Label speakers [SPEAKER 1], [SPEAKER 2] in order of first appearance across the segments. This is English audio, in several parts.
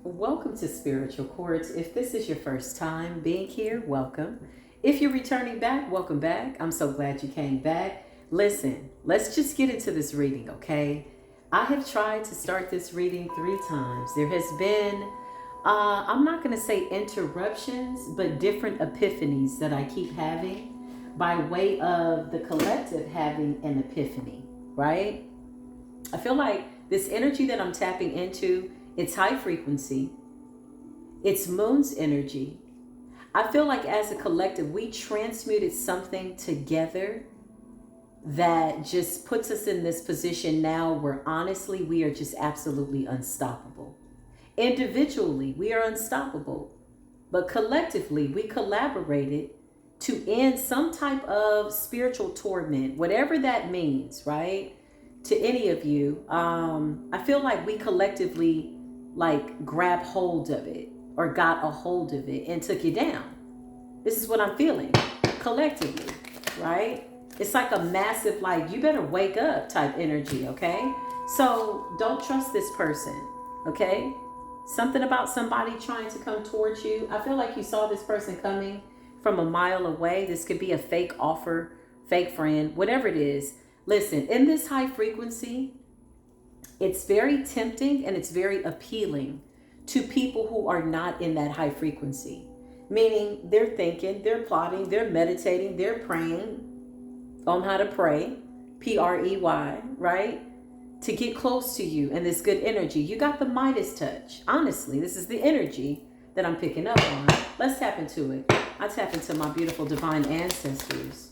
[SPEAKER 1] Welcome to Spiritual Courts. If this is your first time being here, welcome. If you're returning back, welcome back. I'm so glad you came back. Listen, let's just get into this reading, okay? I have tried to start this reading 3 times. There has been, I'm not going to say interruptions, but different epiphanies that I keep having by way of the collective having an epiphany, right? I feel like this energy that I'm tapping into, it's high frequency. It's Moon's energy. I feel like as a collective, we transmuted something together that just puts us in this position now where honestly, we are just absolutely unstoppable. Individually, we are unstoppable. But collectively, we collaborated to end some type of spiritual torment, whatever that means, right? To any of you, I feel like we collectively grab hold of it or got a hold of it and took you down. This is what I'm feeling collectively, right? It's like a massive, you better wake up type energy, okay? So don't trust this person, okay? Something about somebody trying to come towards you. I feel like you saw this person coming from a mile away. This could be a fake offer, fake friend, whatever it is. Listen, in this high frequency, it's very tempting and it's very appealing to people who are not in that high frequency. Meaning they're thinking, they're plotting, they're meditating, they're praying on how to pray, P-R-E-Y, right? To get close to you and this good energy. You got the Midas touch. Honestly, this is the energy that I'm picking up on. Let's tap into it. I tap into my beautiful divine ancestors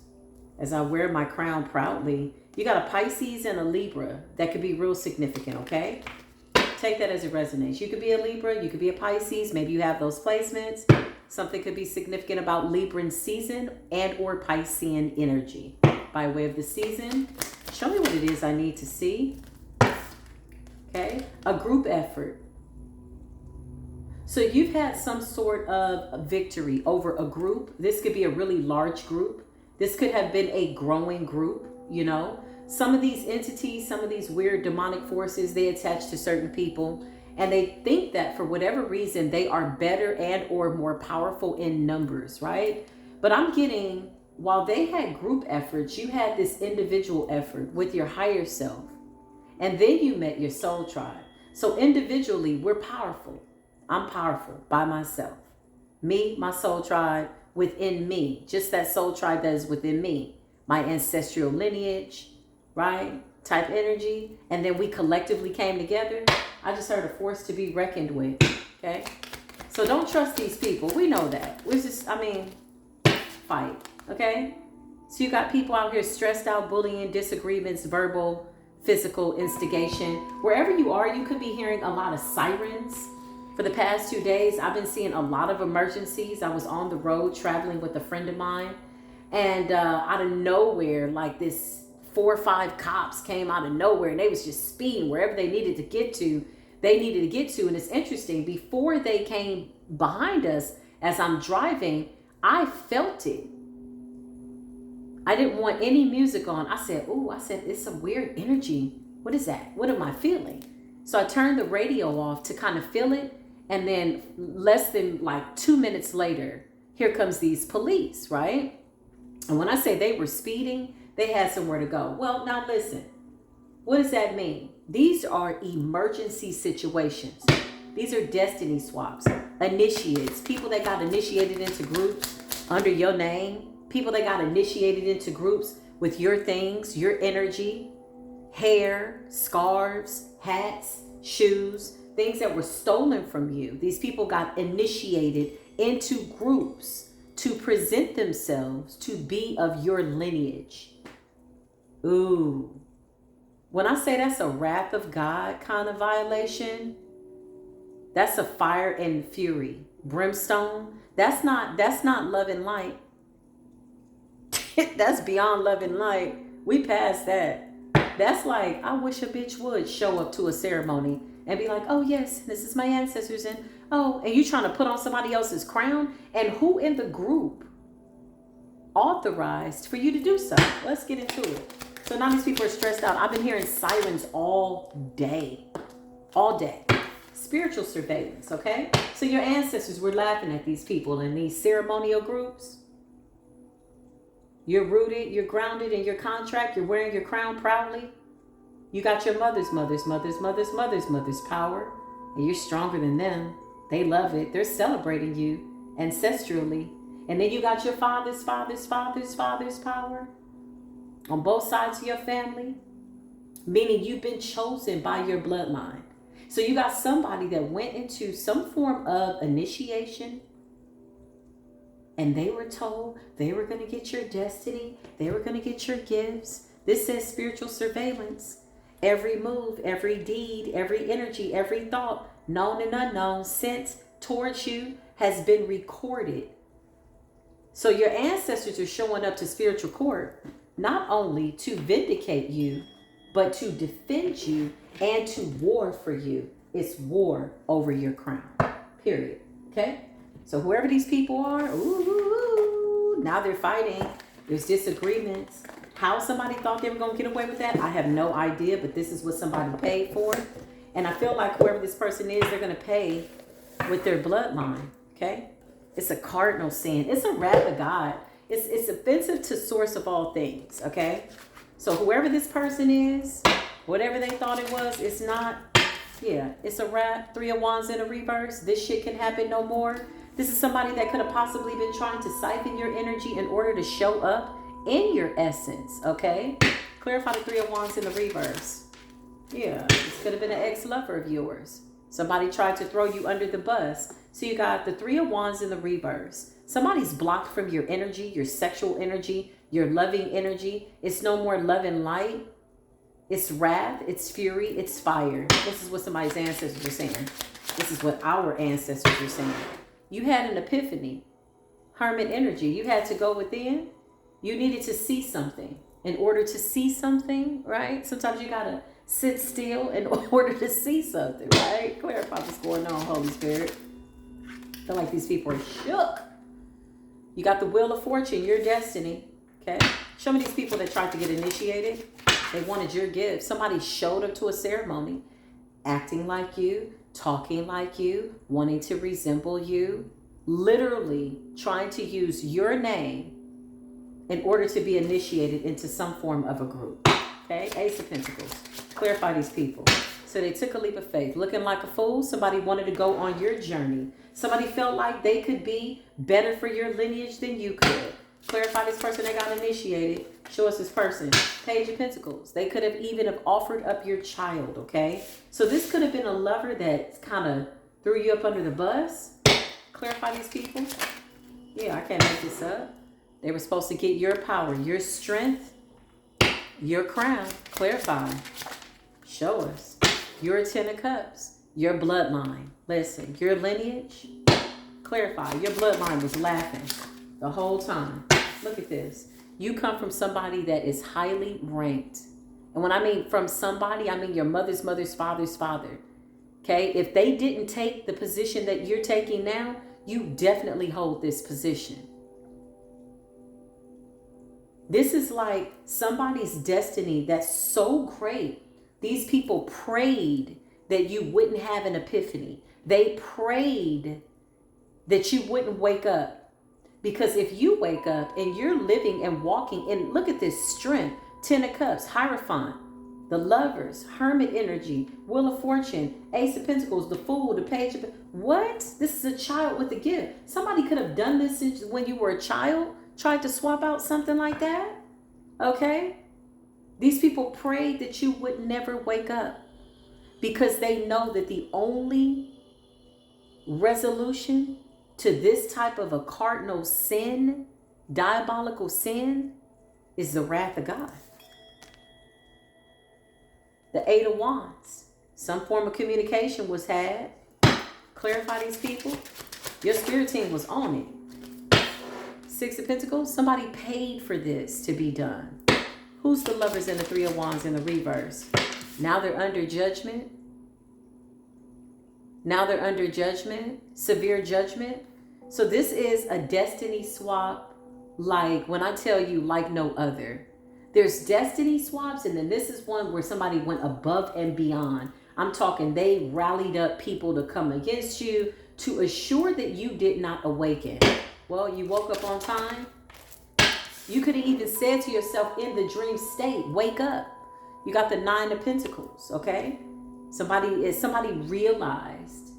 [SPEAKER 1] as I wear my crown proudly. You got a Pisces and a Libra. That could be real significant, okay? Take that as it resonates. You could be a Libra, you could be a Pisces. Maybe you have those placements. Something could be significant about Libran season and or Piscean energy. By way of the season, show me what it is I need to see. Okay? A group effort. So you've had some sort of victory over a group. This could be a really large group. This could have been a growing group, you know. Some of these entities, some of these weird demonic forces, they attach to certain people. And they think that for whatever reason, they are better and or more powerful in numbers, right? But I'm getting, while they had group efforts, you had this individual effort with your higher self. And then you met your soul tribe. So individually, we're powerful. I'm powerful by myself. Me, my soul tribe, within me. Just that soul tribe that is within me. My ancestral lineage, right? Type energy. And then we collectively came together. I just heard a force to be reckoned with. Okay? So don't trust these people. We know that. We just, fight. Okay? So you got people out here stressed out, bullying, disagreements, verbal, physical instigation. Wherever you are, you could be hearing a lot of sirens. For the past 2 days, I've been seeing a lot of emergencies. I was on the road traveling with a friend of mine. And out of nowhere, this 4 or 5 cops came out of nowhere. And they was just speeding wherever they needed to get to. And it's interesting. Before they came behind us, as I'm driving, I felt it. I didn't want any music on. I said, it's some weird energy. What is that? What am I feeling? So I turned the radio off to kind of feel it. And then less than 2 minutes later, here comes these police, right? And when I say they were speeding, they had somewhere to go. Well, now listen, what does that mean? These are emergency situations. These are destiny swaps, initiates, people that got initiated into groups under your name, people that got initiated into groups with your things, your energy, hair, scarves, hats, shoes, things that were stolen from you. These people got initiated into groups to present themselves to be of your lineage. Ooh. When I say that's a wrath of God kind of violation, that's a fire and fury. Brimstone, that's not love and light. That's beyond love and light. We passed that. That's I wish a bitch would show up to a ceremony and be like, oh yes, this is my ancestors, and you trying to put on somebody else's crown? And who in the group authorized for you to do so? Let's get into it. So now these people are stressed out. I've been hearing sirens all day. spiritual surveillance, okay? So your ancestors were laughing at these people in these ceremonial groups. You're rooted, you're grounded in your contract, you're wearing your crown proudly. You got your mother's power, and you're stronger than them. They love it. They're celebrating you ancestrally. And then you got your father's power on both sides of your family, meaning you've been chosen by your bloodline. So you got somebody that went into some form of initiation, and they were told they were going to get your destiny. They were going to get your gifts. This says spiritual surveillance. Every move, every deed, every energy, every thought, known and unknown, sent towards you has been recorded. So your ancestors are showing up to spiritual court, not only to vindicate you, but to defend you and to war for you. It's war over your crown, period. Okay? So whoever these people are, now they're fighting. There's disagreements. How somebody thought they were going to get away with that, I have no idea, but this is what somebody paid for. And I feel like whoever this person is, they're going to pay with their bloodline, okay? It's a cardinal sin. It's a wrath of God. It's offensive to source of all things, okay? So whoever this person is, whatever they thought it was, it's not. Yeah, it's a wrath. 3 of Wands in a reverse. This shit can happen no more. This is somebody that could have possibly been trying to siphon your energy in order to show up in your essence, okay? Clarify the 3 of Wands in the reverse. Yeah, this could have been an ex-lover of yours. Somebody tried to throw you under the bus. So you got the 3 of Wands in the reverse. Somebody's blocked from your energy, your sexual energy, your loving energy. It's no more love and light. It's wrath, it's fury, it's fire. This is what somebody's ancestors are saying. This is what our ancestors are saying. You had an epiphany. Hermit energy. You had to go within. You needed to see something. In order to see something, right? Sometimes you gotta sit still in order to see something, right? Clarify what's going on, Holy Spirit. I feel like these people are shook. You got the Wheel of Fortune, your destiny, okay? Show me these people that tried to get initiated. They wanted your gift. Somebody showed up to a ceremony, acting like you, talking like you, wanting to resemble you, literally trying to use your name in order to be initiated into some form of a group. Okay, Ace of Pentacles. Clarify these people. So they took a leap of faith. Looking like a fool, somebody wanted to go on your journey. Somebody felt like they could be better for your lineage than you could. Clarify this person that got initiated. Show us this person. Page of Pentacles. They could have even have offered up your child, okay? So this could have been a lover that kind of threw you up under the bus. Clarify these people. Yeah, I can't make this up. They were supposed to get your power, your strength, your crown. Clarify. Show us. Your 10 of Cups. Your bloodline. Listen, your lineage. Clarify. Your bloodline was laughing the whole time. Look at this. You come from somebody that is highly ranked. And when I mean from somebody, I mean your mother's father's father. Okay? If they didn't take the position that you're taking now, you definitely hold this position. This is like somebody's destiny that's so great. These people prayed that you wouldn't have an epiphany. They prayed that you wouldn't wake up. Because if you wake up and you're living and walking in, look at this strength, 10 of Cups, Hierophant, the Lovers, Hermit energy, Wheel of Fortune, Ace of Pentacles, the Fool, the Page of... What? This is a child with a gift. Somebody could have done this when you were a child, tried to swap out something like that. Okay? These people prayed that you would never wake up because they know that the only resolution to this type of a cardinal sin, diabolical sin, is the wrath of God. The 8 of Wands. Some form of communication was had. Clarify these people. Your spirit team was on it. 6 of Pentacles. Somebody paid for this to be done. Who's the Lovers and the 3 of Wands in the reverse? Now they're under judgment. Now they're under judgment. Severe judgment. So this is a destiny swap, like when I tell you like no other. There's destiny swaps, and then this is one where somebody went above and beyond. I'm talking they rallied up people to come against you to assure that you did not awaken. Well, you woke up on time. You could have even said to yourself in the dream state, wake up. You got the 9 of Pentacles, okay? Somebody realized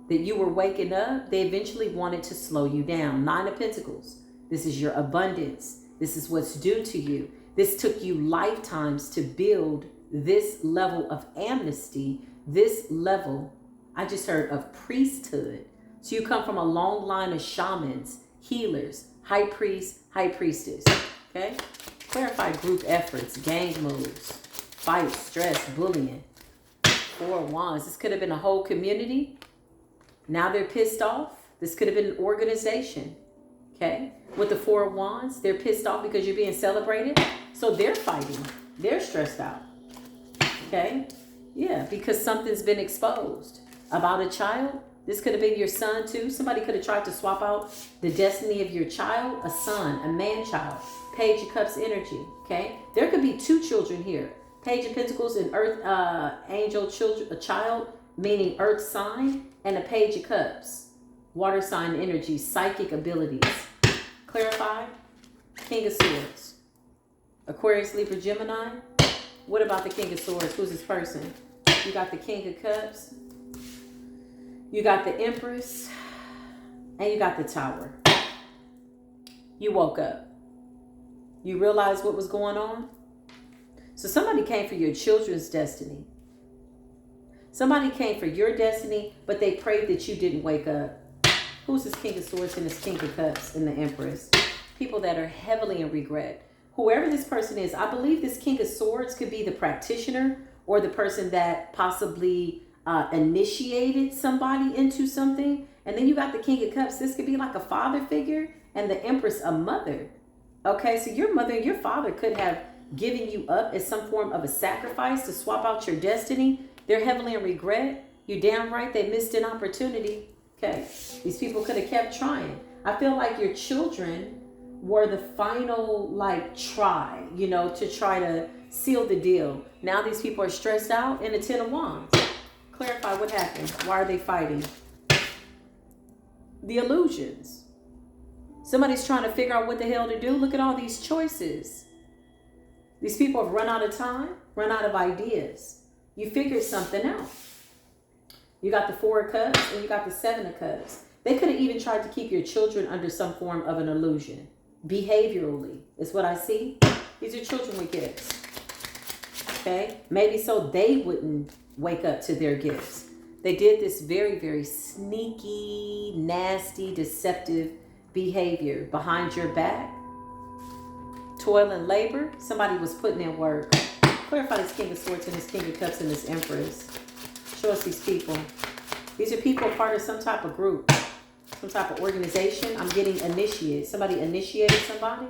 [SPEAKER 1] that you were waking up. They eventually wanted to slow you down. 9 of Pentacles. This is your abundance. This is what's due to you. This took you lifetimes to build this level of amnesty, this level, I just heard, of priesthood. So you come from a long line of shamans, healers, high priest, high priestess, okay? Clarify group efforts, gang moves, fights, stress, bullying. 4 of Wands. This could have been a whole community. Now they're pissed off. This could have been an organization, okay? With the 4 of Wands, they're pissed off because you're being celebrated. So they're fighting. They're stressed out, okay? Yeah, because something's been exposed about a child. This could have been your son too. Somebody could have tried to swap out the destiny of your child, a son, a man child. Page of Cups energy, okay? There could be 2 children here. Page of Pentacles and Earth angel children, a child, meaning Earth sign, and a Page of Cups, water sign energy, psychic abilities. Clarify. King of Swords. Aquarius, Libra, Gemini. What about the King of Swords? Who's this person? You got the King of Cups. You got the Empress. And you got the Tower. You woke up. You realized what was going on? So somebody came for your children's destiny. Somebody came for your destiny, but they prayed that you didn't wake up. Who's this King of Swords and this King of Cups and the Empress? People that are heavily in regret. Whoever this person is, I believe this King of Swords could be the practitioner or the person that possibly initiated somebody into something. And then you got the King of Cups. This could be like a father figure, and the Empress, a mother. Okay, so your mother and your father could have given you up as some form of a sacrifice to swap out your destiny. They're heavily in regret. You're damn right they missed an opportunity. Okay, these people could have kept trying. I feel like your children were the final try, to try to seal the deal. Now these people are stressed out, and the 10 of Wands. Clarify what happened. Why are they fighting? The illusions. Somebody's trying to figure out what the hell to do. Look at all these choices. These people have run out of time, run out of ideas. You figured something out. You got the 4 of Cups and you got the 7 of Cups. They could have even tried to keep your children under some form of an illusion. Behaviorally is what I see. These are children with gifts. Okay? Maybe so they wouldn't wake up to their gifts. They did this very, very sneaky, nasty, deceptive behavior behind your back. Toil and labor. Somebody was putting in work. Clarify this King of Swords and this King of Cups and this Empress. Show us these people. These are people part of some type of group, some type of organization. I'm getting initiated. Somebody initiated somebody.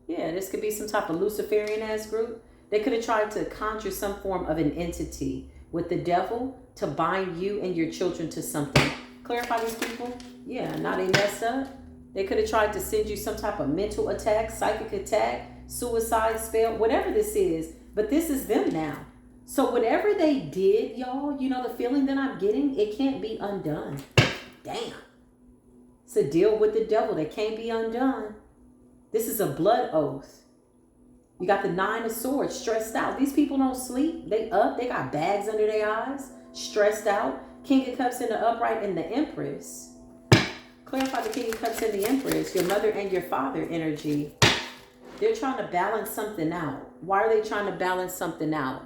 [SPEAKER 1] Yeah, this could be some type of Luciferian-ass group. They could have tried to conjure some form of an entity with the devil to bind you and your children to something. Clarify these people. Yeah, now they messed up. They could have tried to send you some type of mental attack, psychic attack, suicide spell, whatever this is. But this is them now. So whatever they did, y'all, the feeling that I'm getting, it can't be undone. Damn. It's a deal with the devil that can't be undone. This is a blood oath. You got the 9 of Swords, stressed out. These people don't sleep. They up. They got bags under their eyes, stressed out. King of Cups in the upright and the Empress. Clarify the King of Cups and the Empress, your mother and your father energy. They're trying to balance something out. Why are they trying to balance something out?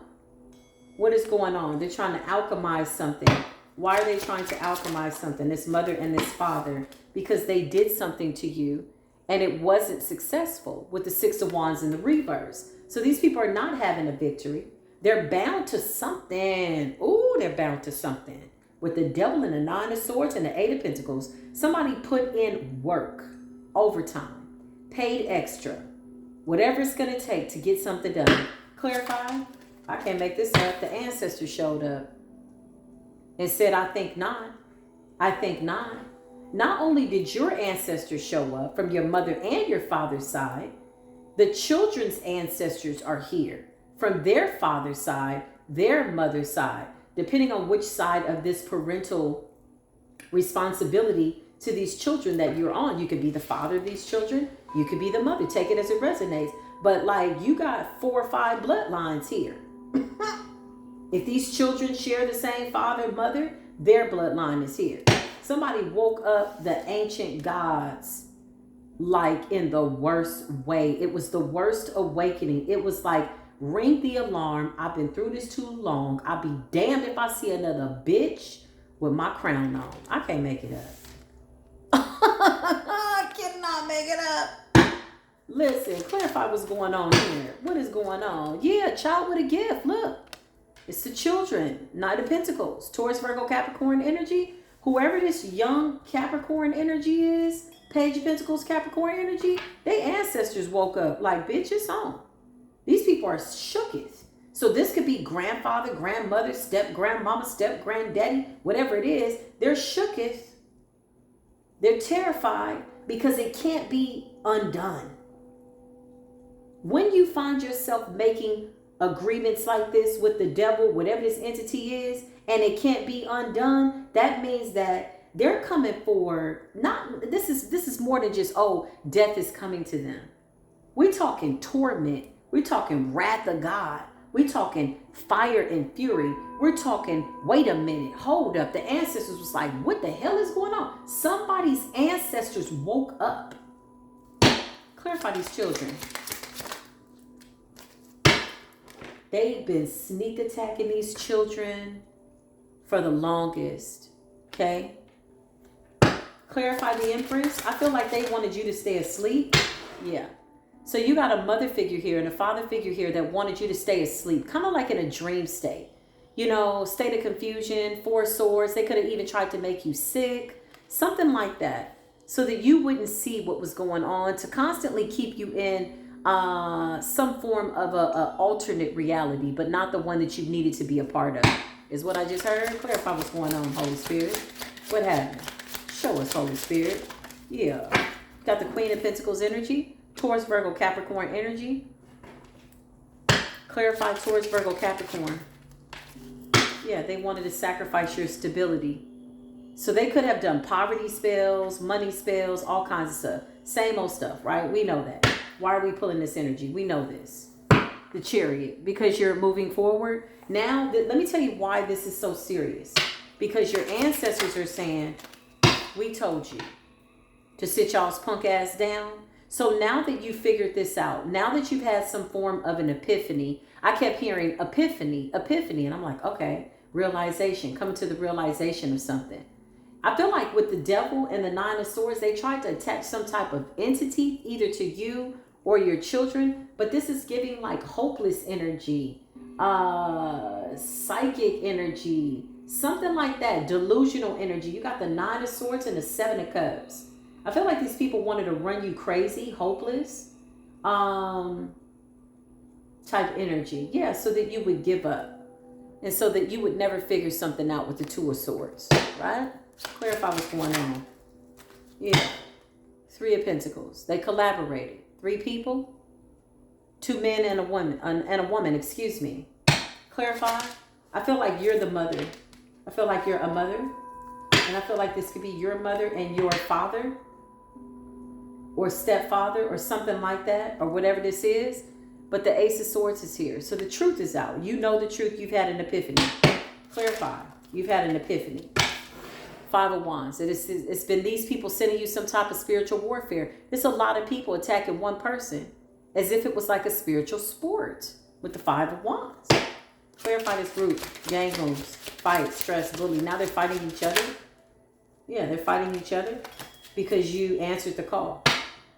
[SPEAKER 1] What is going on? They're trying to alchemize something. Why are they trying to alchemize something? This mother and this father. Because they did something to you and it wasn't successful with the 6 of Wands in the reverse. So these people are not having a victory. They're bound to something. Ooh, they're bound to something. With the devil and the 9 of Swords and the 8 of Pentacles. Somebody put in work, overtime, paid extra. Whatever it's going to take to get something done. Clarify. I can't make this up. The ancestors showed up and said, I think not. I think not. Not only did your ancestors show up from your mother and your father's side, the children's ancestors are here from their father's side, their mother's side. depending on which side of this parental responsibility to these children that you're on. You could be the father of these children. You could be the mother. Take it as it resonates. But like, you got 4 or 5 bloodlines here. If these children share the same father, mother, their bloodline is here. Somebody woke up the ancient gods like in the worst way. It was the worst awakening. It was like, ring the alarm. I've been through this too long. I'll be damned if I see another bitch with my crown on. I can't make it up. I cannot make it up. Listen, clarify what's going on here. What is going on? Yeah, child with a gift. Look, it's the children. Knight of Pentacles. Taurus, Virgo, Capricorn energy. Whoever this young Capricorn energy is, Page of Pentacles, Capricorn energy, they ancestors woke up like, bitch, it's on. These people are shooketh. So this could be grandfather, grandmother, step-grandmama, step-granddaddy, whatever it is. They're shooketh. They're terrified because it can't be undone. When you find yourself making agreements like this with the devil, whatever this entity is, and it can't be undone, that means that they're coming for, not, this is more than just, oh, death is coming to them. We're talking torment. We're talking wrath of God. We're talking fire and fury. We're talking, wait a minute, hold up. The ancestors was like, what the hell is going on? Somebody's ancestors woke up. Clarify these children. They've been sneak attacking these children for the longest. Okay? Clarify the Empress. I feel like they wanted you to stay asleep. Yeah. So you got a mother figure here and a father figure here that wanted you to stay asleep. Kind of like in a dream state. You know, state of confusion, 4 swords. They could have even tried to make you sick. Something like that. So that you wouldn't see what was going on. To constantly keep you in some form of a alternate reality. But not the one that you needed to be a part of. Is what I just heard. Clarify what's going on, Holy Spirit. What happened? Show us, Holy Spirit. Yeah. Got the Queen of Pentacles energy. Taurus, Virgo, Capricorn energy. Clarify Taurus, Virgo, Capricorn. Yeah, they wanted to sacrifice your stability. So they could have done poverty spells, money spells, all kinds of stuff. Same old stuff, right? We know that. Why are we pulling this energy? We know this. The Chariot. Because you're moving forward. Now, let me tell you why this is so serious. Because your ancestors are saying, we told you to sit y'all's punk ass down. So now that you figured this out, now that you've had some form of an epiphany, I kept hearing epiphany, and I'm like, okay, realization, coming to the realization of something. I feel like with the devil and the 9 of swords, they tried to attach some type of entity either to you or your children, but this is giving like hopeless energy, psychic energy, something like that, delusional energy. You got the 9 of swords and the 7 of cups. I feel like these people wanted to run you crazy, hopeless, type energy. Yeah, so that you would give up. And so that you would never figure something out with the 2 of swords, right? Clarify what's going on. Yeah. 3 of Pentacles. They collaborated. 3 people. 2 men and a woman, excuse me. Clarify. I feel like you're the mother. I feel like you're a mother. And I feel like this could be your mother and your father. Or stepfather or something like that. Or whatever this is. But the Ace of Swords is here. So the truth is out. You know the truth. You've had an epiphany. Clarify. You've had an epiphany. 5 of Wands. It's been these people sending you some type of spiritual warfare. There's a lot of people attacking one person. As if it was like a spiritual sport. With the 5 of Wands. Clarify this group. Gang moves. Fight. Stress. Bully. Now they're fighting each other. Yeah, they're fighting each other. Because you answered the call.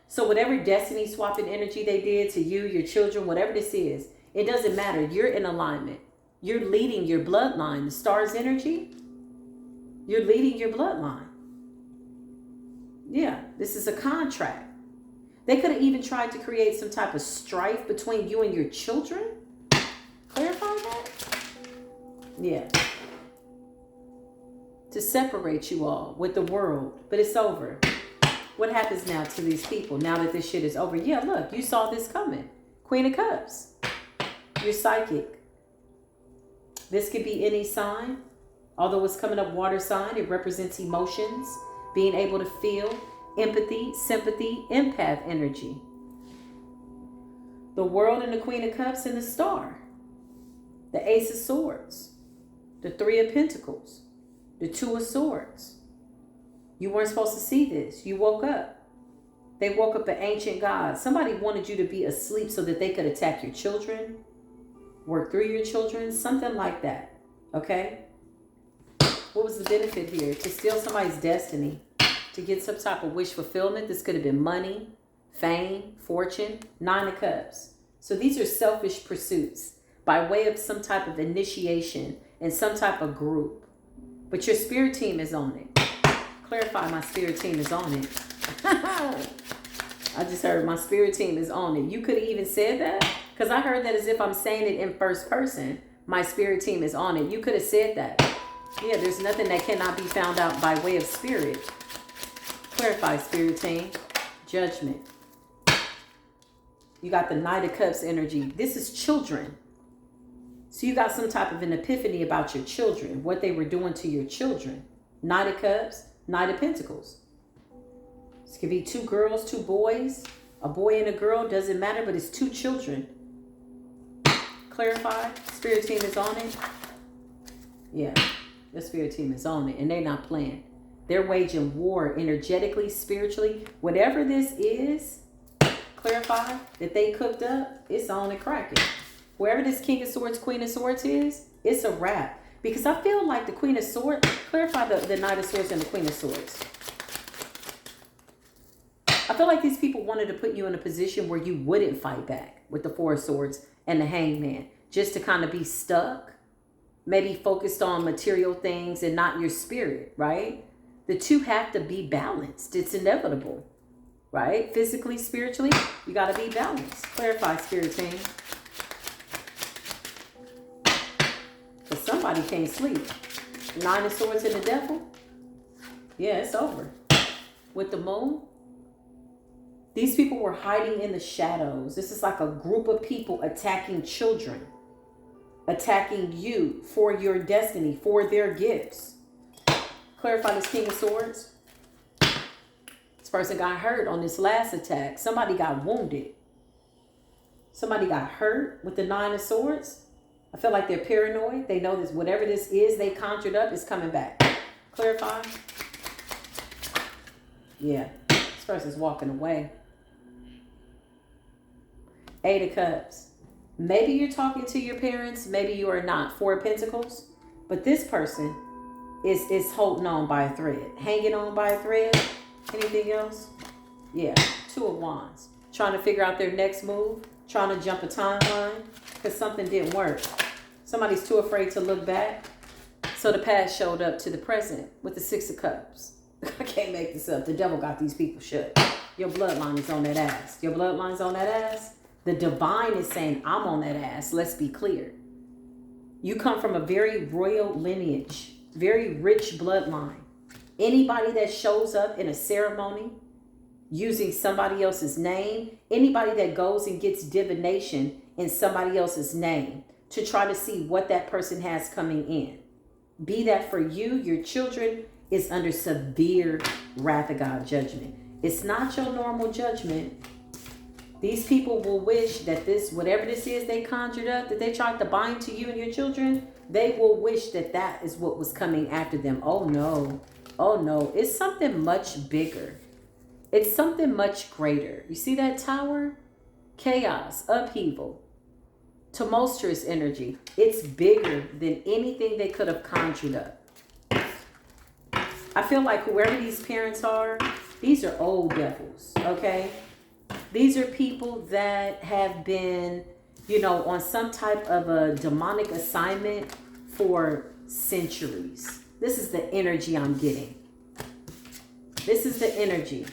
[SPEAKER 1] So whatever destiny swapping energy they did to you, your children, whatever this is, it doesn't matter. You're in alignment. You're leading your bloodline. The star's energy, you're leading your bloodline. Yeah, this is a contract. They could have even tried to create some type of strife between you and your children. Clarify that? Yeah. To separate you all with the world. But it's over. What happens now to these people now that this shit is over? Yeah, look, you saw this coming. Queen of Cups. You're psychic. This could be any sign. Although it's coming up water sign, it represents emotions, being able to feel, empathy, sympathy, empath energy. The World and the Queen of Cups and the Star. The Ace of Swords. The Three of Pentacles. The Two of Swords. You weren't supposed to see this. You woke up. They woke up an ancient god. Somebody wanted you to be asleep so that they could attack your children, work through your children, something like that. Okay? What was the benefit here? To steal somebody's destiny, to get some type of wish fulfillment. This could have been money, fame, fortune. Nine of Cups. So these are selfish pursuits by way of some type of initiation and some type of group. But your spirit team is on it. Clarify, my spirit team is on it. I just heard my spirit team is on it. You could have even said that, because I heard that as if I'm saying it in first person. My spirit team is on it. You could have said that. Yeah, there's nothing that cannot be found out by way of spirit. Clarify, spirit team. Judgment. You got the Knight of Cups energy. This is children. So you got some type of an epiphany about your children, what they were doing to your children. Knight of Cups, Knight of Pentacles. This could be two girls, two boys, a boy and a girl, doesn't matter, but it's two children. Clarify, spirit team is on it. Yeah, the spirit team is on it, and they're not playing. They're waging war energetically, spiritually. Whatever this is, clarify, that they cooked up, it's on and cracking. Wherever this King of Swords, Queen of Swords is, it's a wrap. Because I feel like the Queen of Swords, clarify the Knight of Swords and the Queen of Swords. I feel like these people wanted to put you in a position where you wouldn't fight back with the Four of Swords and the Hangman. Just to kind of be stuck. Maybe focused on material things and not your spirit, right? The two have to be balanced. It's inevitable, right? Physically, spiritually, you got to be balanced. Clarify, spirit team. Because somebody can't sleep. Nine of Swords and the Devil. Yeah, it's over. With the Moon. These people were hiding in the shadows. This is like a group of people attacking children. Attacking you for your destiny, for their gifts. Clarify this King of Swords. This person got hurt on this last attack. Somebody got wounded. Somebody got hurt with the Nine of Swords. I feel like they're paranoid. They know this, whatever this is they conjured up is coming back. Clarify. Yeah, this person's walking away. Eight of Cups. Maybe you're talking to your parents. Maybe you are not. Four of Pentacles. But this person is holding on by a thread. Hanging on by a thread. Anything else? Yeah. Two of Wands. Trying to figure out their next move. Trying to jump a timeline. Because something didn't work. Somebody's too afraid to look back. So the past showed up to the present with the Six of Cups. I can't make this up. The devil got these people shut. Your bloodline is on that ass. Your bloodline's on that ass. The divine is saying, I'm on that ass. Let's be clear. You come from a very royal lineage, very rich bloodline. Anybody that shows up in a ceremony using somebody else's name, anybody that goes and gets divination in somebody else's name to try to see what that person has coming in. Be that for you, your children, is under severe wrath of God judgment. It's not your normal judgment. These people will wish that this, whatever this is they conjured up, that they tried to bind to you and your children, they will wish that that is what was coming after them. Oh no. Oh no. It's something much bigger. It's something much greater. You see that tower? Chaos, upheaval, tumultuous energy. It's bigger than anything they could have conjured up. I feel like whoever these parents are, these are old devils, okay? These are people that have been, you know, on some type of a demonic assignment for centuries. This is the energy I'm getting. This is the energy.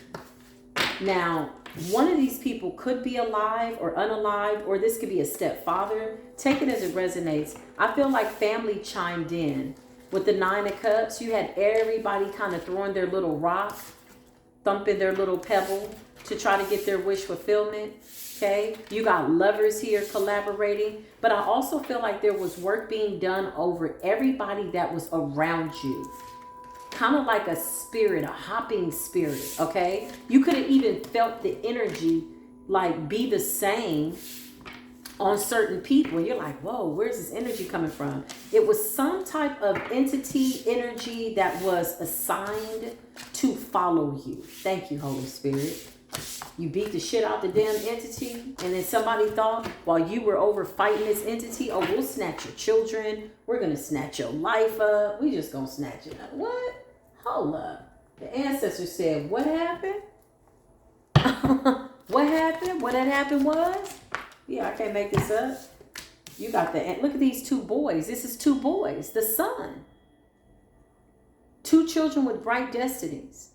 [SPEAKER 1] Now, one of these people could be alive or unalive, or this could be a stepfather. Take it as it resonates. I feel like family chimed in. With the Nine of Cups, you had everybody kind of throwing their little rock. thumping their little pebble to try to get their wish fulfillment. Okay, you got lovers here collaborating, but I also feel like there was work being done over everybody that was around you. Kind of like a spirit, a hopping spirit, okay? You could have even felt the energy like be the same on certain people. You're like, whoa, where's this energy coming from? It was some type of entity energy that was assigned to follow you. Thank you, Holy Spirit. You beat the shit out the damn entity, and then somebody thought while you were over fighting this entity, oh, we'll snatch your children. We're going to snatch your life up. We just going to snatch it up. What? Hold up. The ancestors said, what happened? What happened? What had happened was? Yeah, I can't make this up. You got the, look at these two boys. This is two boys, the sun. Two children with bright destinies.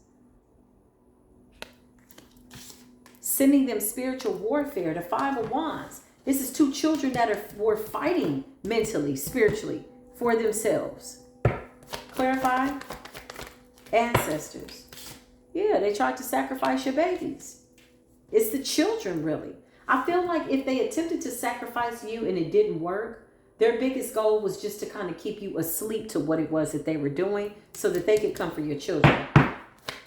[SPEAKER 1] Sending them spiritual warfare, the 5 of Wands. This is two children that were fighting mentally, spiritually for themselves. Clarify? Ancestors. Yeah, they tried to sacrifice your babies. It's the children, really. I feel like if they attempted to sacrifice you and it didn't work, their biggest goal was just to kind of keep you asleep to what it was that they were doing so that they could come for your children.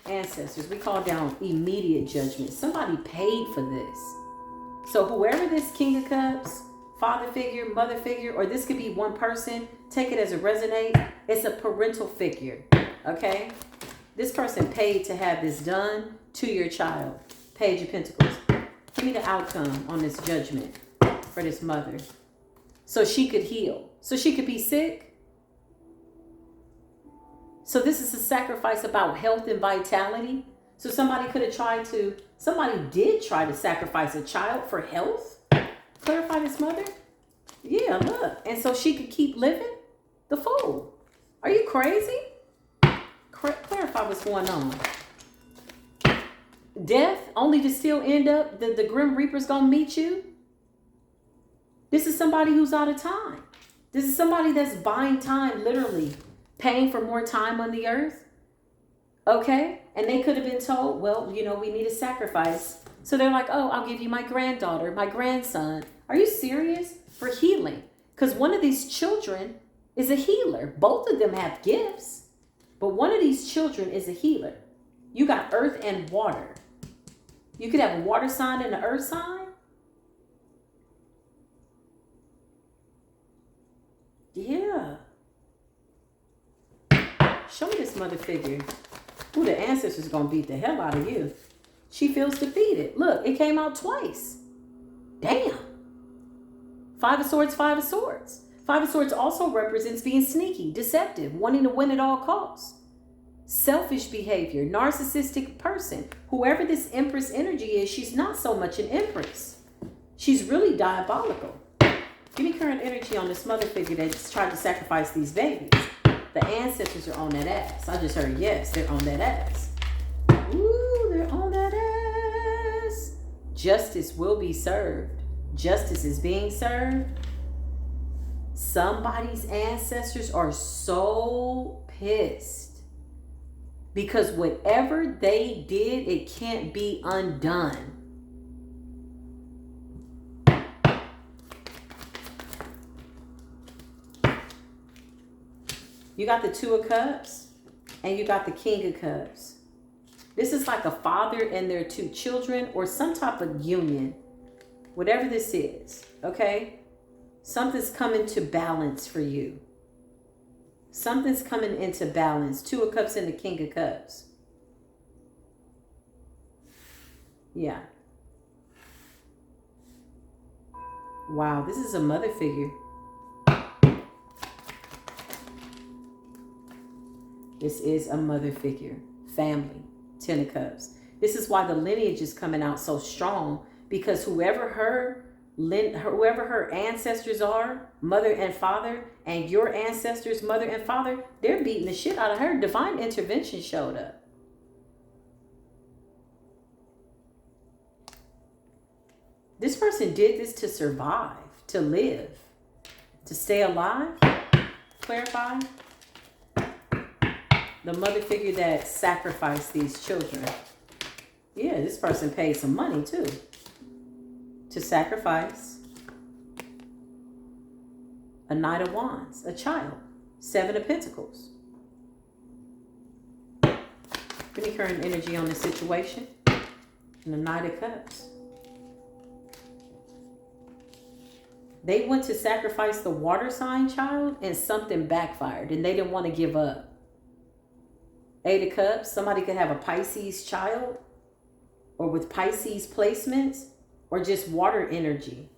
[SPEAKER 1] Ancestors, we call down immediate judgment. Somebody paid for this. So whoever this King of Cups, father figure, mother figure, or this could be one person, take it as a resonate. It's a parental figure, okay? This person paid to have this done to your child. Page of Pentacles. Give me the outcome on this judgment for this mother. So she could heal. So she could be sick. So this is a sacrifice about health and vitality. So somebody did try to sacrifice a child for health. Clarify this mother. Yeah, look. And so she could keep living? The fool. Are you crazy? Clarify what's going on. Death, only to still end up, the Grim Reaper's gonna meet you. This is somebody who's out of time. This is somebody that's buying time, literally. Paying for more time on the earth. Okay? And they could have been told, well, you know, we need a sacrifice. So they're like, oh, I'll give you my granddaughter, my grandson. Are you serious? For healing. Because one of these children is a healer. Both of them have gifts. But one of these children is a healer. You got earth and water. You could have a water sign and an earth sign. Yeah. Show me this mother figure. Ooh, the ancestors gonna beat the hell out of you. She feels defeated. Look, it came out twice. Damn. 5 of Swords, 5 of Swords. 5 of Swords also represents being sneaky, deceptive, wanting to win at all costs. Selfish behavior, narcissistic person. Whoever this Empress energy is, she's not so much an Empress. She's really diabolical. Give me current energy on this mother figure that's tried to sacrifice these babies. The ancestors are on that ass. I just heard yes, they're on that ass. Ooh, they're on that ass. Justice will be served. Justice is being served. Somebody's ancestors are so pissed because whatever they did, it can't be undone. You got the 2 of Cups and you got the King of Cups. This is like a father and their 2 children or some type of union. Whatever this is, okay? Something's coming to balance for you. Something's coming into balance. 2 of Cups and the King of Cups. Yeah. Wow, this is a mother figure. This is a mother figure. Family. 10 of Cups. This is why the lineage is coming out so strong, because whoever her ancestors are, mother and father, and your ancestors, mother and father, they're beating the shit out of her. Divine intervention showed up. This person did this to survive, to live, to stay alive. Clarify. The mother figure that sacrificed these children. Yeah, this person paid some money too to sacrifice. A Knight of Wands, a child. 7 of Pentacles. Any current energy on this situation? And the Knight of Cups. They went to sacrifice the water sign child and something backfired and they didn't want to give up. 8 of Cups. Somebody could have a Pisces child or with Pisces placements or just water energy.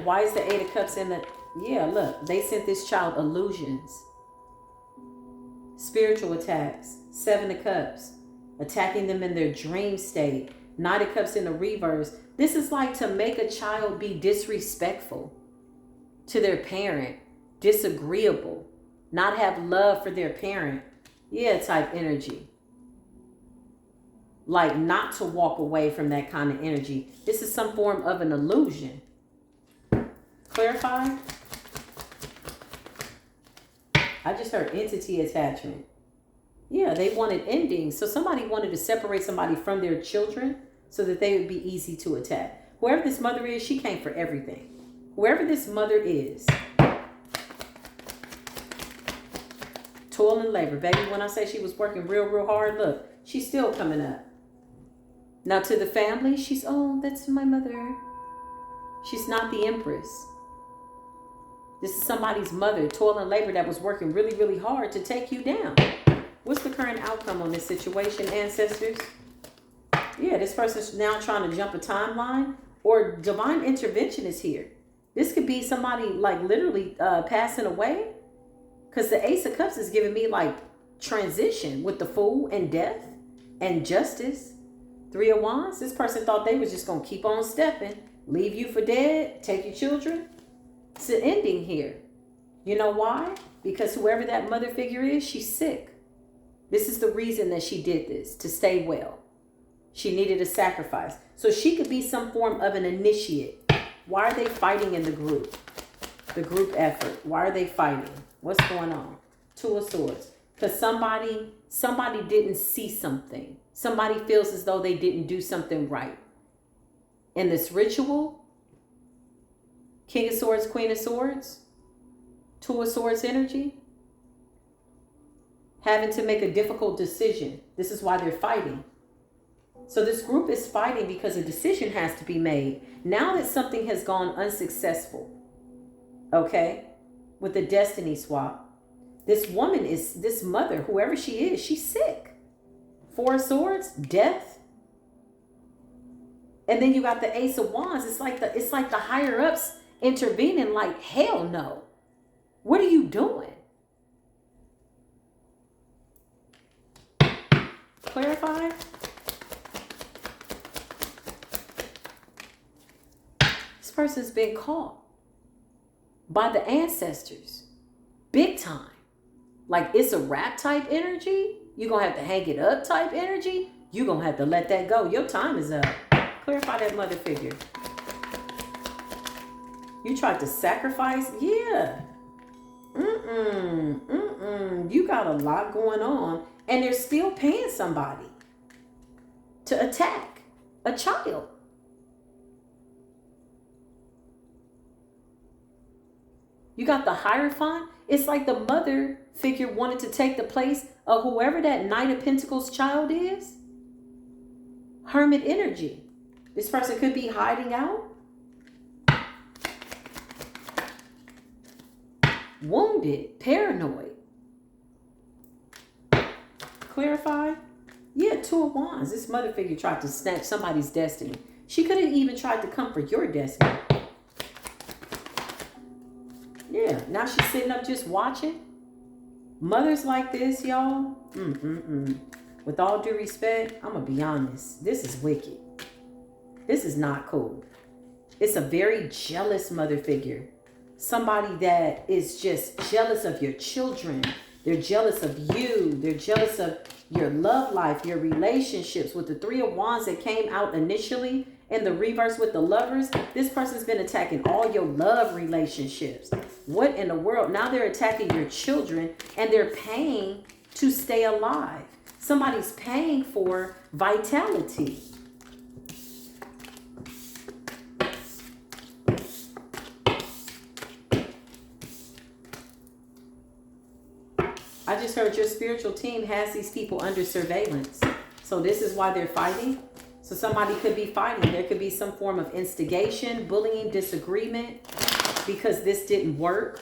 [SPEAKER 1] Why is the 8 of Cups in the... Yeah, look. They sent this child illusions. Spiritual attacks. 7 of Cups. Attacking them in their dream state. 9 of Cups in the reverse. This is like to make a child be disrespectful to their parent. Disagreeable. Not have love for their parent. Yeah, type energy. Like not to walk away from that kind of energy. This is some form of an illusion. Clarify? I just heard entity attachment. Yeah, they wanted endings. So somebody wanted to separate somebody from their children so that they would be easy to attack. Whoever this mother is, she came for everything. Whoever this mother is. Toil and labor. Baby, when I say she was working real hard, look, she's still coming up. Now to the family, oh, that's my mother. She's not the Empress. This is somebody's mother, toil and labor, that was working really hard to take you down. What's the current outcome on this situation, ancestors? Yeah, this person's now trying to jump a timeline or divine intervention is here. This could be somebody like literally passing away because the Ace of Cups is giving me like transition with the Fool and death and justice. 3 of Wands, this person thought they was just going to keep on stepping, leave you for dead, take your children. It's an ending here. You know why? Because whoever that mother figure is, she's sick. This is the reason that she did this, to stay well. She needed a sacrifice. So she could be some form of an initiate. Why are they fighting in the group? The group effort. Why are they fighting? What's going on? 2 of Swords. Because somebody didn't see something. Somebody feels as though they didn't do something right. In this ritual, King of Swords, Queen of Swords, 2 of Swords energy, having to make a difficult decision. This is why they're fighting. So this group is fighting because a decision has to be made. Now that something has gone unsuccessful, okay, with the destiny swap, this woman is, this mother, whoever she is, she's sick. 4 of Swords, death. And then you got the Ace of Wands. It's like the higher ups intervening like, hell no. What are you doing? Clarify? This person's been caught by the ancestors. Big time. Like it's a rap type energy. You're going to have to hang it up type energy. You're going to have to let that go. Your time is up. Clarify that mother figure. You tried to sacrifice? Yeah. You got a lot going on. And they're still paying somebody to attack a child. You got the Hierophant. It's like the mother figure wanted to take the place of whoever that Knight of Pentacles child is. Hermit energy. This person could be hiding out. Wounded. Paranoid. Clarify? Yeah, 2 of Wands. This mother figure tried to snatch somebody's destiny. She could have even tried to come for your destiny. Yeah, now she's sitting up just watching. Mothers like this, y'all. With all due respect, I'm going to be honest. This is wicked. This is not cool. It's a very jealous mother figure. Somebody that is just jealous of your children. They're jealous of you. They're jealous of your love life, your relationships. With the 3 of Wands that came out initially in the reverse with the Lovers, this person's been attacking all your love relationships. What in the world? Now they're attacking your children and they're paying to stay alive. Somebody's paying for vitality. I just heard your spiritual team has these people under surveillance. So this is why they're fighting. So somebody could be fighting. There could be some form of instigation, bullying, disagreement because this didn't work.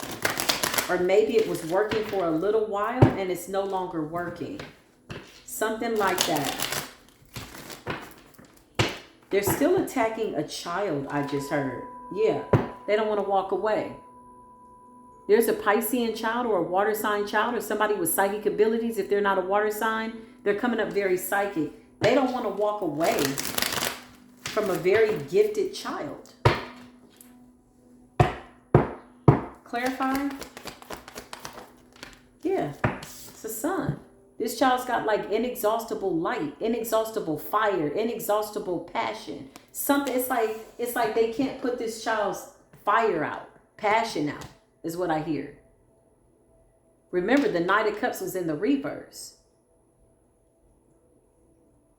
[SPEAKER 1] Or maybe it was working for a little while and it's no longer working. Something like that. They're still attacking a child, I just heard. Yeah, they don't want to walk away. There's a Piscean child or a water sign child or somebody with psychic abilities. If they're not a water sign, they're coming up very psychic. They don't want to walk away from a very gifted child. Clarify? Yeah, it's a sun. This child's got like inexhaustible light, inexhaustible fire, inexhaustible passion. Something, it's like they can't put this child's fire out, passion out, is what I hear. Remember, the Knight of Cups was in the reverse.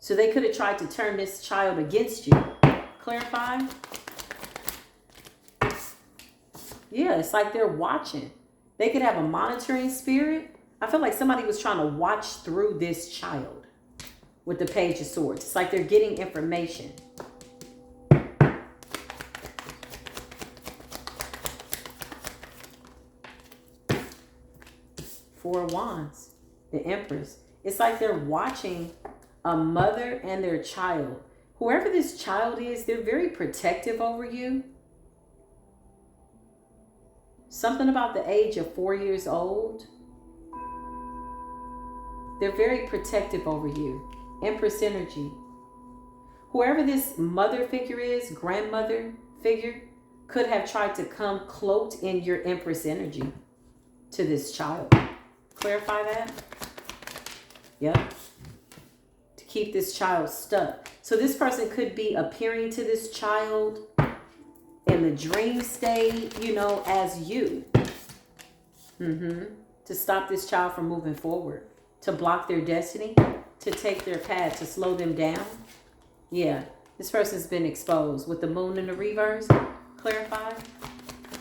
[SPEAKER 1] So they could have tried to turn this child against you. Clarify? Yeah, it's like they're watching. They could have a monitoring spirit. I feel like somebody was trying to watch through this child with the Page of Swords. It's like they're getting information. Four of Wands, the Empress. It's like they're watching a mother and their child. Whoever this child is, they're very protective over you. Something about the age of 4 years old. They're very protective over you. Empress energy. Whoever this mother figure is, grandmother figure, could have tried to come cloaked in your Empress energy to this child. Clarify that? Yep. To keep this child stuck. So this person could be appearing to this child in the dream state, you know, as you. To stop this child from moving forward. To block their destiny. To take their path. To slow them down. Yeah. This person's been exposed with the moon in the reverse. Clarify.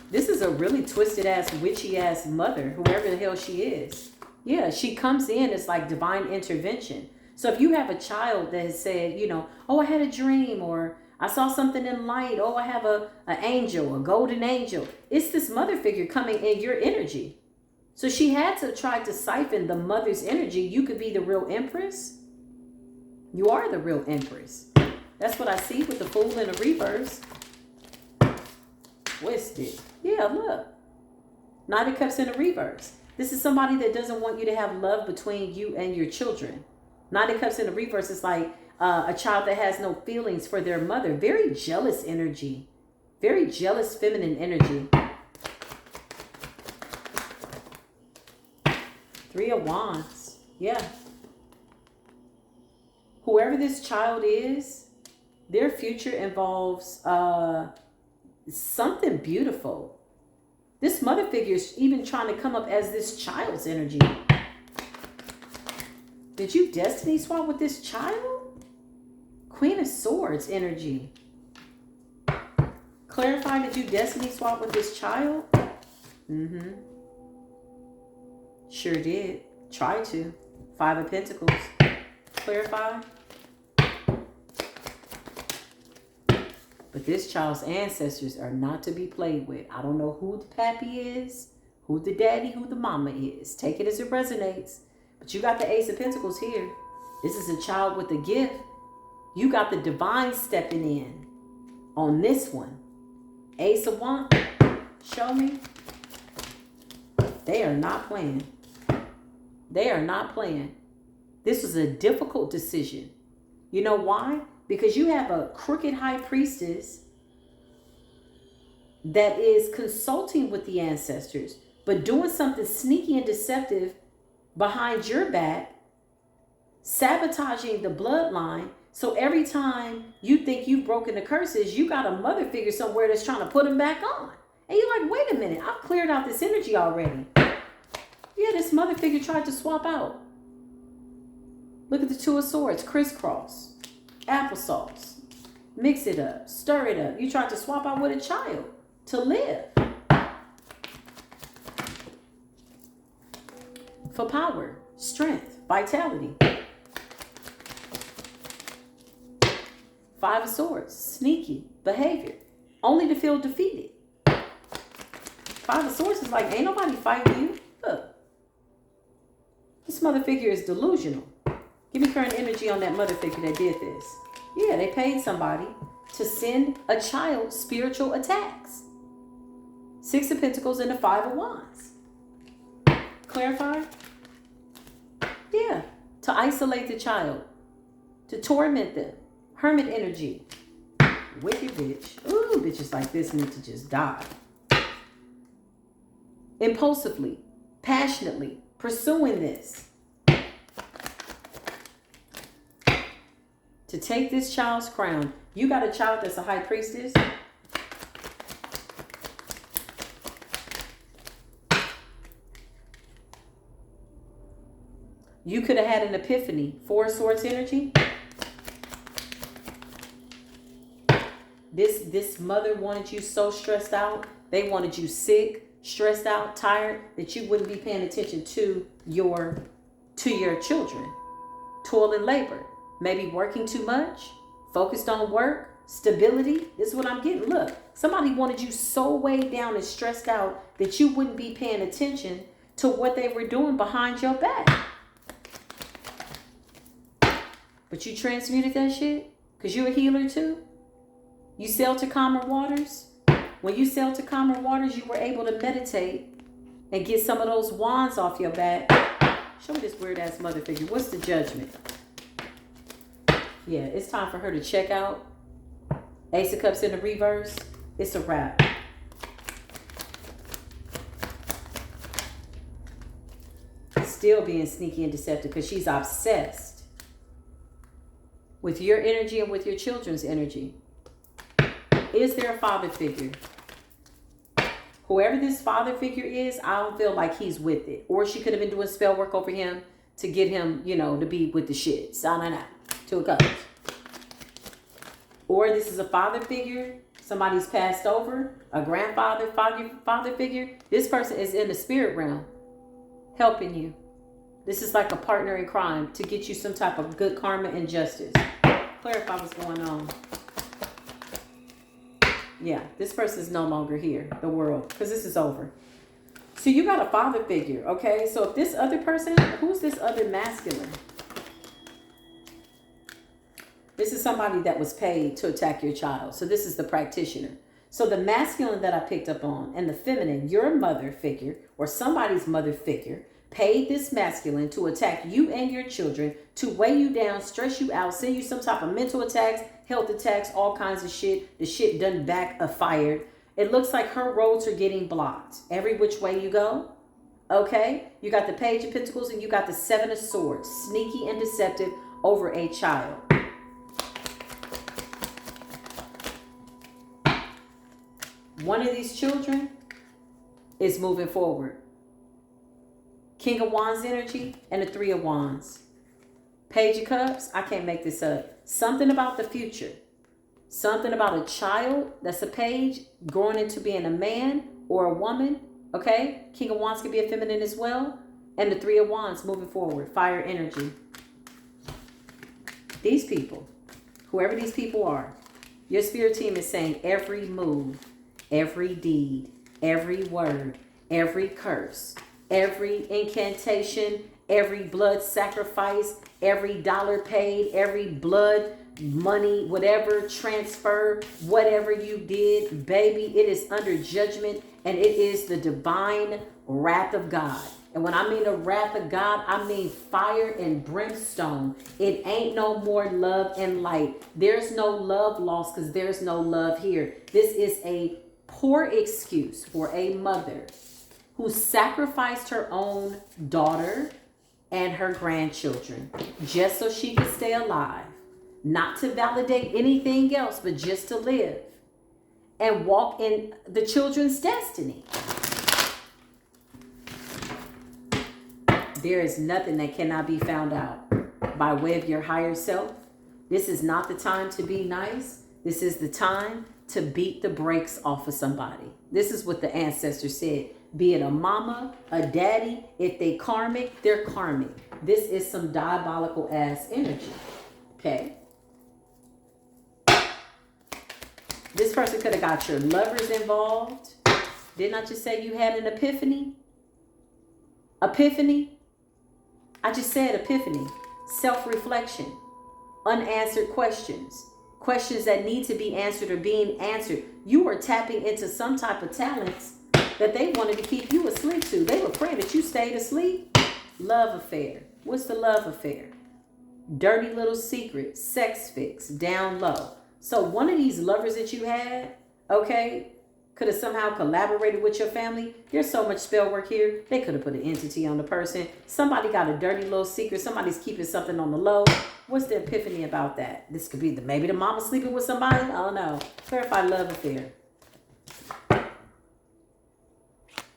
[SPEAKER 1] This is a really twisted ass, witchy ass mother, whoever the hell she is. Yeah, she comes in, it's like divine intervention. So if you have a child that has said, you know, oh, I had a dream, or I saw something in light. Oh, I have an angel, a golden angel. It's this mother figure coming in your energy. So she had to try to siphon the mother's energy. You could be the real Empress. You are the real Empress. That's what I see with the Fool in the reverse. Twisted. Yeah, look. Knight of Cups in the reverse. This is somebody that doesn't want you to have love between you and your children. Knight of Cups in the reverse is like a child that has no feelings for their mother. Very jealous energy. Very jealous feminine energy. Three of Wands. Yeah. Whoever this child is, their future involves something beautiful. This mother figure is even trying to come up as this child's energy. Did you destiny swap with this child? Queen of Swords energy. Clarify, did you destiny swap with this child? Sure did. Try to. Five of Pentacles. Clarify. But this child's ancestors are not to be played with. I don't know who the pappy is, who the daddy, who the mama is. Take it as it resonates. But you got the Ace of Pentacles here. This is a child with a gift. You got the divine stepping in on this one. Ace of Wands. Show me. They are not playing. They are not playing. This was a difficult decision. You know why? Because you have a crooked high priestess that is consulting with the ancestors, but doing something sneaky and deceptive behind your back, sabotaging the bloodline. So every time you think you've broken the curses, you got a mother figure somewhere that's trying to put them back on. And you're like, wait a minute, I've cleared out this energy already. Yeah, this mother figure tried to swap out. Look at the Two of Swords, crisscross, applesauce. Mix it up, stir it up. You tried to swap out with a child to live. For power, strength, vitality. Five of Swords, sneaky behavior, only to feel defeated. Five of Swords is like, ain't nobody fighting you. Look, this mother figure is delusional. Give me current energy on that mother figure that did this. Yeah, they paid somebody to send a child spiritual attacks. Six of Pentacles and the Five of Wands. Clarify? Yeah, to isolate the child, to torment them. Hermit energy. Wicked bitch. Ooh, bitches like this need to just die. Impulsively, passionately, pursuing this. To take this child's crown. You got a child that's a high priestess. You could have had an epiphany. Four of Swords energy. This mother wanted you so stressed out. They wanted you sick, stressed out, tired, that you wouldn't be paying attention to your children. Toil and labor. Maybe working too much. Focused on work. Stability. This is what I'm getting. Look, somebody wanted you so weighed down and stressed out that you wouldn't be paying attention to what they were doing behind your back. But you transmuted that shit? Because you're a healer too? You sail to calmer waters? When you sail to calmer waters, you were able to meditate and get some of those wands off your back. Show me this weird ass mother figure. What's the judgment? Yeah, it's time for her to check out. Ace of Cups in the reverse. It's a wrap. Still being sneaky and deceptive because she's obsessed with your energy and with your children's energy. Is there a father figure? Whoever this father figure is, I don't feel like he's with it. Or she could have been doing spell work over him to get him, to be with the shit. So, no. Two of Cups. Or this is a father figure. Somebody's passed over. A grandfather, father figure. This person is in the spirit realm helping you. This is like a partner in crime to get you some type of good karma and justice. Clarify what's going on. Yeah, this person is no longer here, the world, because this is over. So you got a father figure, okay? So if this other person, who's this other masculine? This is somebody that was paid to attack your child. So this is the practitioner. So the masculine that I picked up on and the feminine, your mother figure or somebody's mother figure, paid this masculine to attack you and your children, to weigh you down, stress you out, send you some type of mental attacks, health attacks, all kinds of shit. The shit done backfired. It looks like her roads are getting blocked. Every which way you go. Okay? You got the Page of Pentacles and you got the Seven of Swords. Sneaky and deceptive over a child. One of these children is moving forward. King of Wands energy and the Three of Wands. Page of Cups, I can't make this up. Something about the future. Something about a child that's a page growing into being a man or a woman. Okay? King of Wands could be a feminine as well. And the Three of Wands moving forward. Fire energy. These people, whoever these people are, your spirit team is saying every move, every deed, every word, every curse, every incantation, every blood sacrifice, every dollar paid, every blood, money, whatever, transfer, whatever you did, baby, it is under judgment and it is the divine wrath of God. And when I mean the wrath of God, I mean fire and brimstone. It ain't no more love and light. There's no love lost because there's no love here. This is a poor excuse for a mother who sacrificed her own daughter and her grandchildren just so she could stay alive, not to validate anything else, but just to live and walk in the children's destiny. There is nothing that cannot be found out. by way of your higher self. This is not the time to be nice. This is the time to beat the brakes off of somebody. This is what the ancestors said. Be it a mama, a daddy, if they karmic, they're karmic. This is some diabolical ass energy. Okay. This person could have got your lovers involved. Didn't I just say you had an epiphany? Epiphany? I just said epiphany. Self-reflection. Unanswered questions. Questions that need to be answered are being answered. You are tapping into some type of talents that they wanted to keep you asleep to. They were praying that you stayed asleep. Love affair. What's the love affair? Dirty little secret. Sex fix. Down low. So one of these lovers that you had, okay, could have somehow collaborated with your family. There's so much spell work here. They could have put an entity on the person. Somebody got a dirty little secret. Somebody's keeping something on the low. What's the epiphany about that? This could be maybe the mama sleeping with somebody. I don't know. Clarify love affair.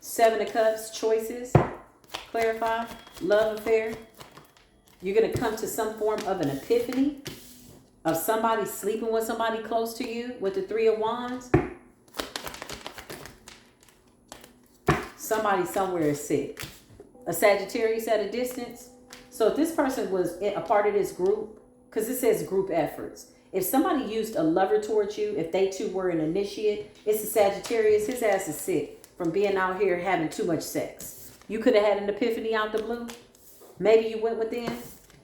[SPEAKER 1] 7 of Cups, choices. Clarify love affair. You're going to come to some form of an epiphany of somebody sleeping with somebody close to you with the 3 of Wands. Somebody somewhere is sick. A Sagittarius at a distance. So if this person was a part of this group, because it says group efforts. If somebody used a lover towards you, if they too were an initiate, it's a Sagittarius. His ass is sick from being out here having too much sex. You could have had an epiphany out the blue. Maybe you went within.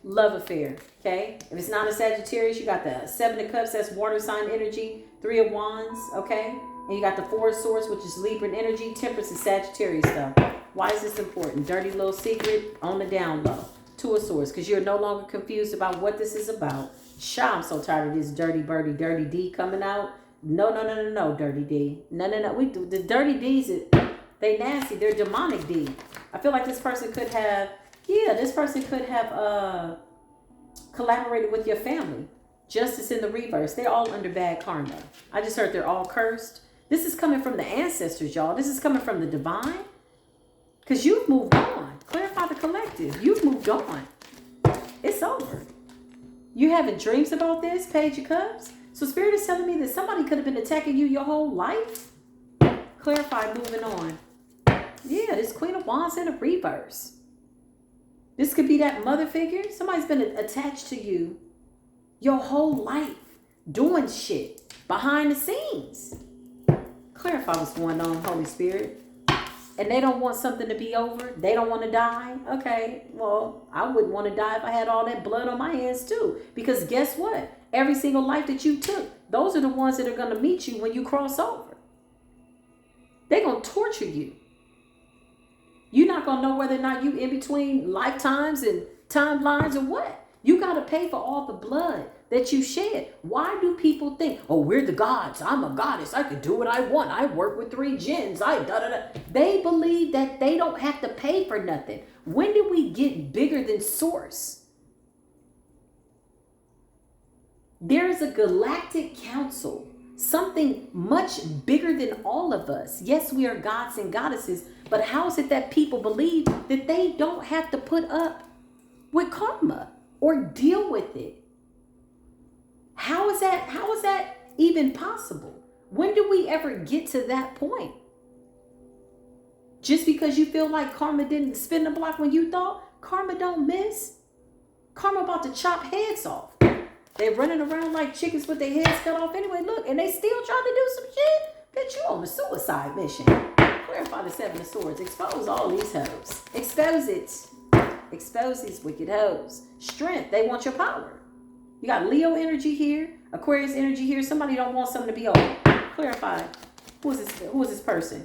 [SPEAKER 1] Love affair. Okay. If it's not a Sagittarius, you got the 7 of Cups. That's water sign energy. 3 of Wands. Okay. And you got the 4 of Swords, which is Libran energy. Temperance is Sagittarius stuff. Why is this important? Dirty little secret on the down low. 2 of Swords, because you're no longer confused about what this is about. I'm so tired of this dirty birdie, dirty D coming out. No, dirty D. No. The dirty D's, they nasty. They're demonic D. I feel like this person could have, collaborated with your family. Justice in the reverse. They're all under bad karma. I just heard they're all cursed. This is coming from the ancestors, y'all. This is coming from the divine. Because you've moved on. Clarify the collective. You've moved on. It's over. You having dreams about this, Page of Cups? So Spirit is telling me that somebody could have been attacking you your whole life. Clarify, moving on. Yeah, this Queen of Wands in a reverse. This could be that mother figure. Somebody's been attached to you your whole life. Doing shit behind the scenes. Clarify what's going on, Holy Spirit. And they don't want something to be over. They don't want to die. Okay, well, I wouldn't want to die if I had all that blood on my hands too. Because guess what? Every single life that you took, those are the ones that are going to meet you when you cross over. They're going to torture you. You're not going to know whether or not you in between lifetimes and timelines or what. You got to pay for all the blood that you shed. Why do people think, oh, we're the gods. I'm a goddess. I can do what I want. I work with 3 jinns. They believe that they don't have to pay for nothing. When did we get bigger than source? There's a galactic council. Something much bigger than all of us. Yes, we are gods and goddesses. But how is it that people believe that they don't have to put up with karma or deal with it? How is that even possible? When do we ever get to that point? Just because you feel like karma didn't spin the block when you thought, karma don't miss. Karma about to chop heads off. They're running around like chickens with their heads cut off anyway. Look, and they still trying to do some shit. Bitch, you on a suicide mission. Clarify the 7 of Swords. Expose all these hoes. Expose it. Expose these wicked hoes. Strength. They want your power. You got Leo energy here. Aquarius energy here. Somebody don't want something to be over. Clarify. Who is this person?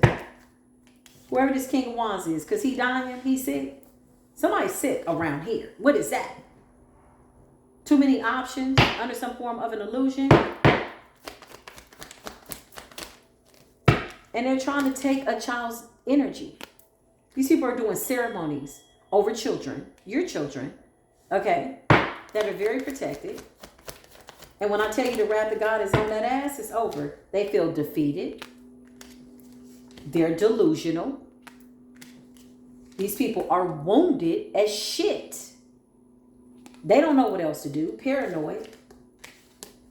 [SPEAKER 1] Whoever this King of Wands is. Because he dying. He's sick. Somebody's sick around here. What is that? Too many options under some form of an illusion. And they're trying to take a child's energy. These people are doing ceremonies over children, your children, okay, that are very protected. And when I tell you the wrath of God is on that ass, it's over. They feel defeated. They're delusional. These people are wounded as shit. They don't know what else to do. Paranoid.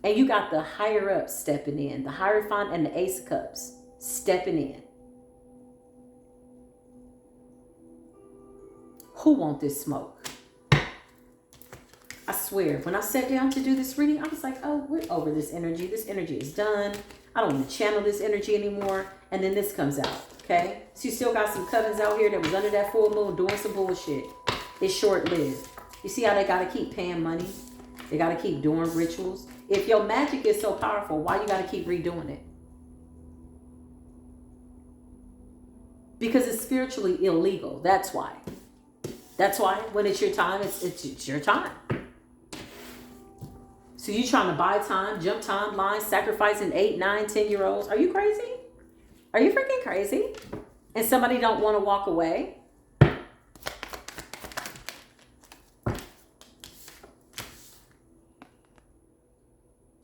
[SPEAKER 1] And you got the higher up stepping in. The Hierophant and the Ace of Cups stepping in. Who want this smoke? I swear, when I sat down to do this reading, I was like, oh, we're over this energy. This energy is done. I don't want to channel this energy anymore. And then this comes out, okay? So you still got some covens out here that was under that full moon doing some bullshit. It's short-lived. You see how they got to keep paying money? They got to keep doing rituals. If your magic is so powerful, why you got to keep redoing it? Because it's spiritually illegal. That's why. That's why when it's your time, it's your time. So you trying to buy time, jump timelines, sacrificing 8, 9, 10-year-olds. Are you crazy? Are you freaking crazy? And somebody don't want to walk away?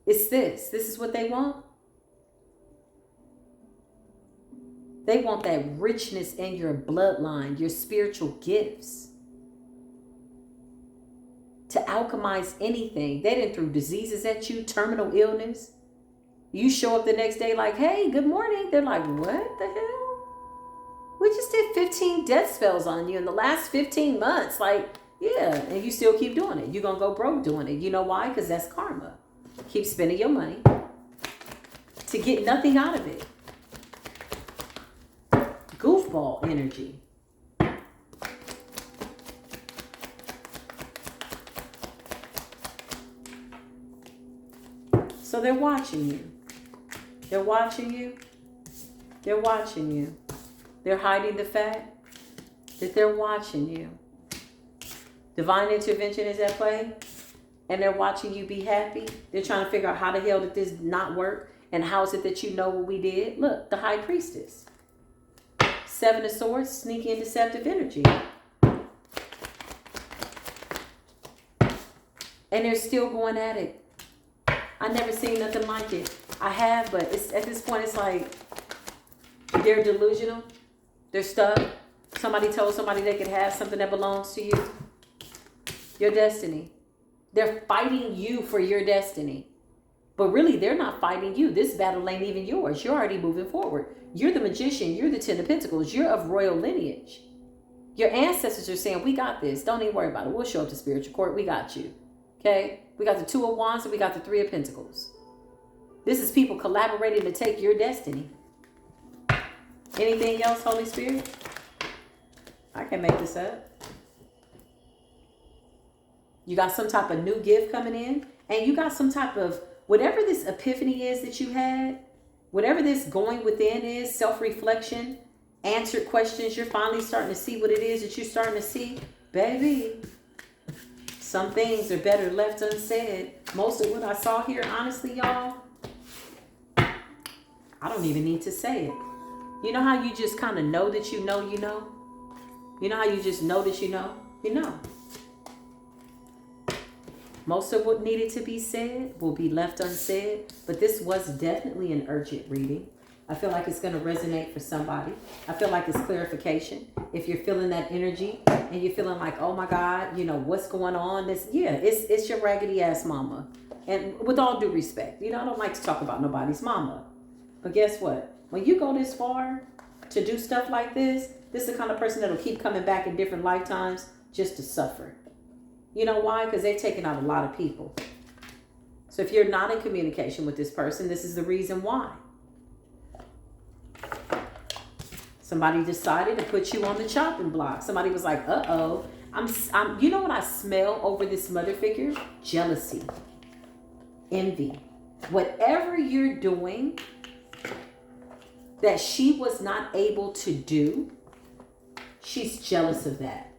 [SPEAKER 1] It's this. This is what they want. They want that richness in your bloodline, your spiritual gifts. To alchemize anything. They done threw diseases at you, terminal illness. You show up the next day like, hey, good morning. They're like, what the hell? We just did 15 death spells on you in the last 15 months. Like, yeah, and you still keep doing it. You're going to go broke doing it. You know why? Because that's karma. Keep spending your money to get nothing out of it. Goofball energy. So they're watching you. They're watching you. They're watching you. They're hiding the fact that they're watching you. Divine intervention is at play. And they're watching you be happy. They're trying to figure out how the hell did this not work? And how is it that you know what we did? Look, the High Priestess. 7 of Swords, sneaky and deceptive energy. And they're still going at it. I never seen nothing like it. I have, but it's at this point, it's like they're delusional. They're stuck. Somebody told somebody they could have something that belongs to you. Your destiny. They're fighting you for your destiny. But really, they're not fighting you. This battle ain't even yours. You're already moving forward. You're the magician. You're the 10 of Pentacles. You're of royal lineage. Your ancestors are saying, we got this. Don't even worry about it. We'll show up to spiritual court. We got you. Okay? We got the 2 of Wands and we got the 3 of Pentacles. This is people collaborating to take your destiny. Anything else, Holy Spirit? I can make this up. You got some type of new gift coming in. And you got some type of, whatever this epiphany is that you had, whatever this going within is, self-reflection, answered questions, you're finally starting to see what it is that you're starting to see. Baby, some things are better left unsaid. Most of what I saw here, honestly, y'all, I don't even need to say it. You know how you just kind of know that you know you know? You know how you just know that you know? You know. Most of what needed to be said will be left unsaid, but this was definitely an urgent reading. I feel like it's going to resonate for somebody. I feel like it's clarification. If you're feeling that energy and you're feeling like, oh my God, you know, what's going on? It's your raggedy ass mama. And with all due respect, you know, I don't like to talk about nobody's mama. But guess what? When you go this far to do stuff like this is the kind of person that'll keep coming back in different lifetimes just to suffer. You know why? Because they've taken out a lot of people. So if you're not in communication with this person, this is the reason why. Somebody decided to put you on the chopping block. Somebody was like, uh-oh. You know what I smell over this mother figure? Jealousy. Envy. Whatever you're doing that she was not able to do, she's jealous of that.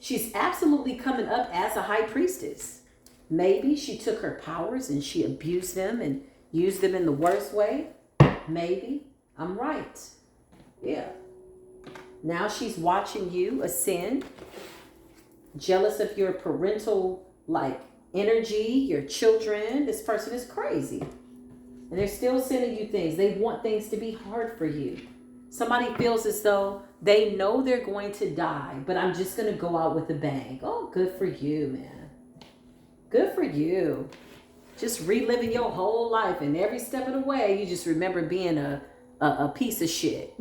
[SPEAKER 1] She's absolutely coming up as a high priestess. Maybe she took her powers and she abused them and used them in the worst way. Maybe. I'm right. Yeah. Now she's watching you ascend. Jealous of your parental, energy, your children. This person is crazy. And they're still sending you things. They want things to be hard for you. Somebody feels as though they know they're going to die, but I'm just going to go out with a bang. Oh, good for you, man. Good for you. Just reliving your whole life, and every step of the way, you just remember being a piece of shit.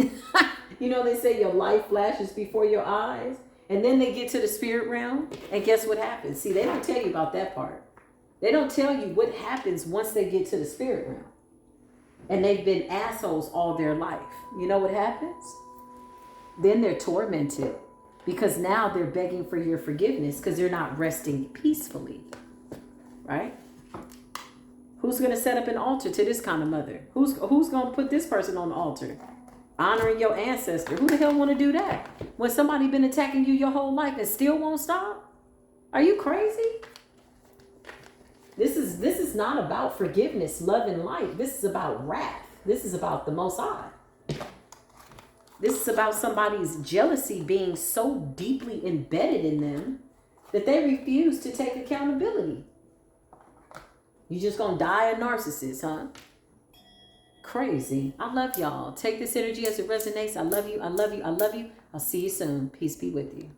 [SPEAKER 1] You know, they say your life flashes before your eyes, and then they get to the spirit realm, and guess what happens? See, they don't tell you about that part. They don't tell you what happens once they get to the spirit realm. And they've been assholes all their life. You know what happens? Then they're tormented because now they're begging for your forgiveness because they're not resting peacefully. Right? Who's going to set up an altar to this kind of mother? Who's going to put this person on the altar? Honoring your ancestor. Who the hell want to do that? When somebody been attacking you your whole life and still won't stop? Are you crazy? This is not about forgiveness, love, and light. This is about wrath. This is about the Most High. This is about somebody's jealousy being so deeply embedded in them that they refuse to take accountability. You just gonna die a narcissist, huh? Crazy. I love y'all. Take this energy as it resonates. I love you. I love you. I love you. I'll see you soon. Peace be with you.